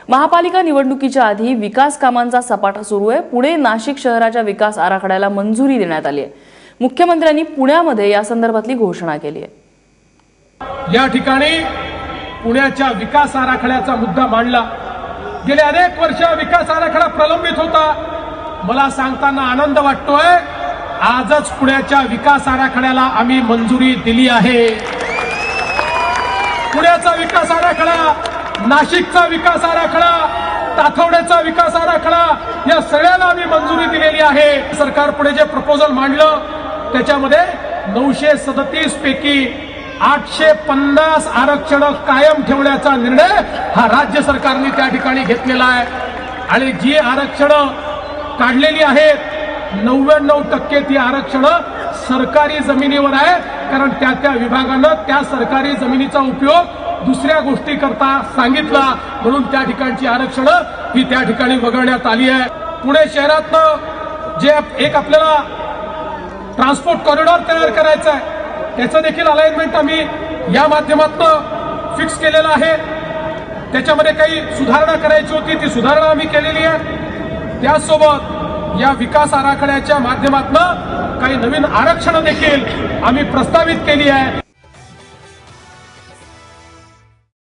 महापालिका निवडणुकीच्या आधी विकास कामांचा सपाटा सुरू आहे। पुणे नाशिक शहराच्या विकास आराखड्याला मंजुरी देण्यात आली आहे। मुख्यमंत्र्यांनी पुण्यामध्ये या संदर्भातली घोषणा केली आहे। या ठिकाणी पुण्याच्या विकास आराखड्याचा मुद्दा मांडला। गेले अनेक वर्ष विकास आराखडा प्रलंबित होता। मला सांगताना आनंद वाटतोय, आजच पुण्याच्या विकास आराखड्याला आम्ही मंजुरी दिली आहे। पुण्याचा विकास आराखडा, नाशिकचा विकास आराखडा, ताथवड्याचा विकास आराखडा, या सगळ्याला आम्ही मंजुरी दिलेली आहे। सरकार पुढे जे प्रपोजल मांडलं त्याच्यामध्ये 937 पैकी 850 आरक्षण कायम ठेवण्याचा निर्णय हा राज्य सरकारने त्या ठिकाणी घेतलेला आहे। आणि जी आरक्षण काढलेली आहेत 99% ती आरक्षण सरकारी जमिनीवर आहे, कारण त्या विभागानं त्या सरकारी जमिनीचा उपयोग दुसऱ्या गोष्टी करता सांगितला, म्हणून त्या ठिकाणची आरक्षण ही त्या ठिकाणी वगळण्यात आली आहे। पुणे शहरातनं जे एक आपल्याला ट्रान्सपोर्ट कॉरिडॉर तयार करायचा आहे त्याचं देखील अलाइनमेंट आम्ही या माध्यमातून फिक्स केलेलं आहे। त्याच्यामध्ये काही सुधारणा करायची होती, ती सुधारणा आम्ही केलेली आहे। त्यासोबत या विकास आराखड्याच्या माध्यमातून काही नवीन आरक्षण देखील आम्ही प्रस्तावित केली आहे।